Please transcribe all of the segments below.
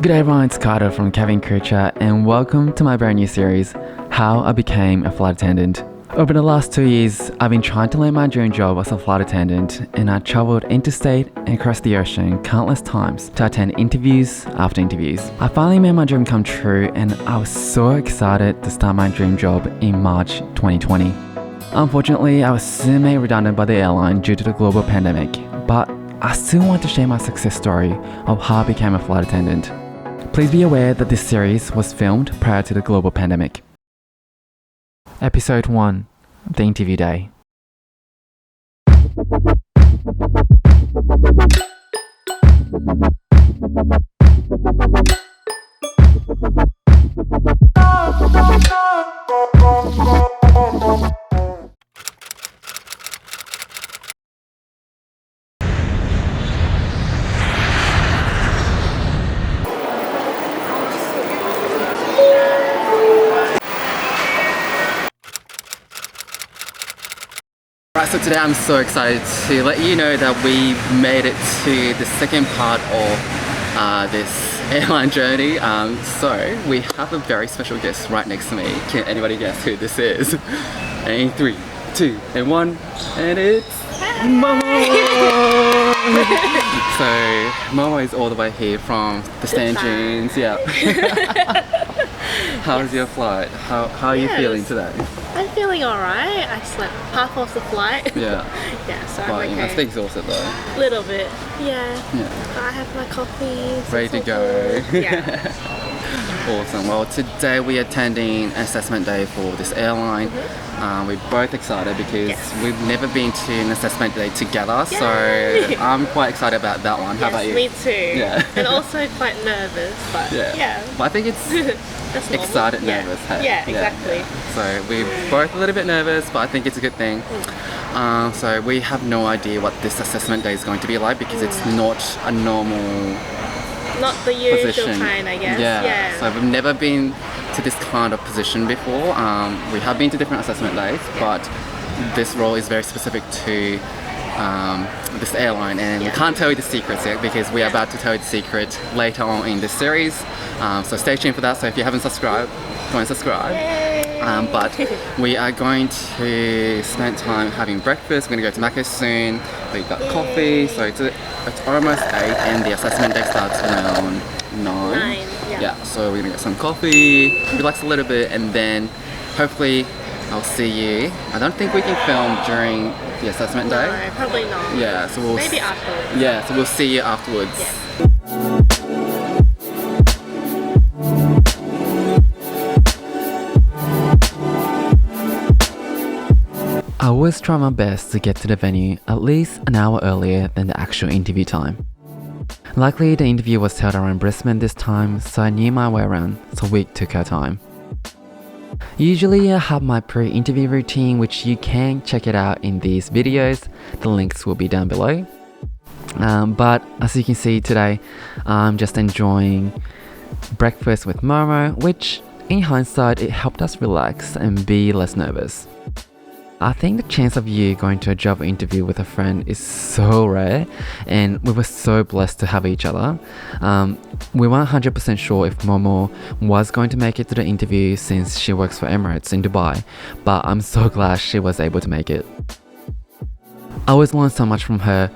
Good day everyone, it's Carter from Cabin Crew Chat and welcome to my brand new series, How I Became a Flight Attendant. Over the last 2 years, I've been trying to land my dream job as a flight attendant, and I traveled interstate and across the ocean countless times to attend interviews after interviews. I finally made my dream come true and I was so excited to start my dream job in March 2020. Unfortunately, I was soon made redundant by the airline due to the global pandemic, but I still want to share my success story of how I became a flight attendant. Please be aware that this series was filmed prior to the global pandemic. Episode 1, The Interview Day. Right, so today I'm so excited to let you know that we made it to the second part of this airline journey. So we have a very special guest right next to me. Can anybody guess who this is? And 3, 2, and 1, and it's Momo! So Momo is all the way here from the Stand Dunes. Yeah. How's your flight? How are you feeling today? I'm feeling alright. I slept half off the flight. Yeah. Yeah, so But I'm okay. you must be exhausted though. Little bit. Yeah. Yeah. I have my coffee. So Ready to it's all go. good. Yeah. Awesome. Well, today we're attending assessment day for this airline. We're both excited because we've never been to an assessment day together, so I'm quite excited about that one. How about you? Me too. Yeah. And also quite nervous, but yeah. But I think it's That's normal. excited nervous. Hey? Yeah, exactly. So we're both a little bit nervous, but I think it's a good thing. So we have no idea what this assessment day is going to be like because it's not a normal Not the usual position. kind, I guess. Yeah. So we've never been to this kind of position before. We have been to different assessment days, but this role is very specific to this airline, and we can't tell you the secrets yet because we are about to tell you the secret later on in this series. So stay tuned for that. So if you haven't subscribed, go and subscribe. But we are going to spend time having breakfast. We're going to go to Macca's soon. We got coffee, so it's almost 8 and the assessment day starts around 9. Yeah, so we're going to get some coffee, relax a little bit, and then hopefully I'll see you. I don't think we can film during the assessment day. No, probably not. Yeah, so we'll maybe afterwards. Yeah, so we'll see you afterwards. Yeah. I always try my best to get to the venue at least an hour earlier than the actual interview time. Luckily, the interview was held around Brisbane this time, so I knew my way around, so we took our time. Usually I have my pre-interview routine, which you can check it out in these videos. The links will be down below. But as you can see today, I'm just enjoying breakfast with Momo, which in hindsight, it helped us relax and be less nervous. I think the chance of you going to a job interview with a friend is so rare, and we were so blessed to have each other. We weren't 100% sure if Momo was going to make it to the interview since she works for Emirates in Dubai, but I'm so glad she was able to make it. I always learn so much from her,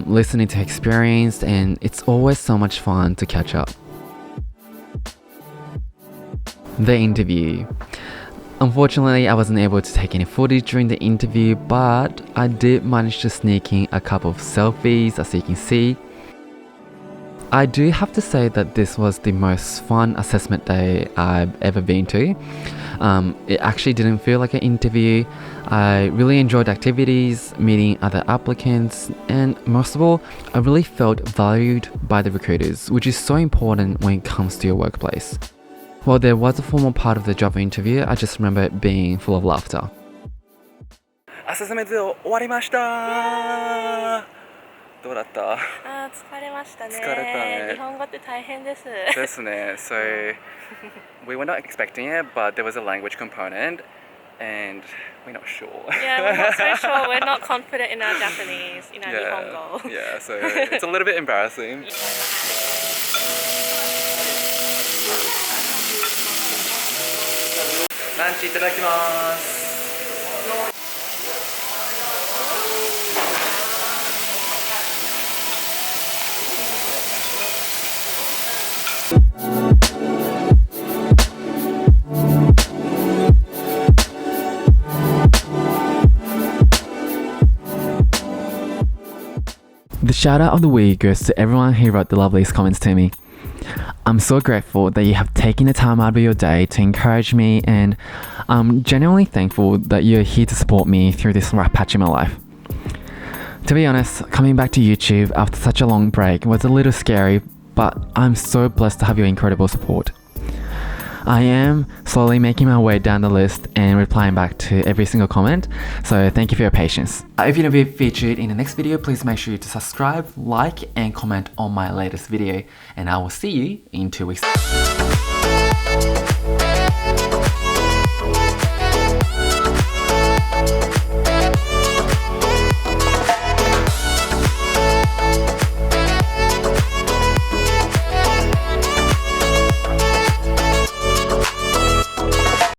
listening to her experience, and it's always so much fun to catch up. The interview. Unfortunately, I wasn't able to take any footage during the interview, but I did manage to sneak in a couple of selfies, as you can see. I do have to say that this was the most fun assessment day I've ever been to. It actually didn't feel like an interview. I really enjoyed activities, meeting other applicants, and most of all, I really felt valued by the recruiters, which is so important when it comes to your workplace. While there was a formal part of the job interview, I just remember it being full of laughter. アセスメント終わりました。どうだった？疲れましたね。疲れたね。日本語って大変です。ですね。So we were not expecting it, but there was a language component, and we're not sure. Yeah, we're not so sure. We're not confident in our Japanese, in our Nihongo. Yeah, so it's a little bit embarrassing. ランチいただきます。The shout out of the week goes to everyone who wrote the loveliest comments to me. I'm so grateful that you have taken the time out of your day to encourage me, and I'm genuinely thankful that you're here to support me through this rough patch in my life. To be honest, coming back to YouTube after such a long break was a little scary, but I'm so blessed to have your incredible support. I am slowly making my way down the list and replying back to every single comment, so thank you for your patience. If you want to be featured in the next video, please make sure to subscribe, like, and comment on my latest video, and I will see you in 2 weeks.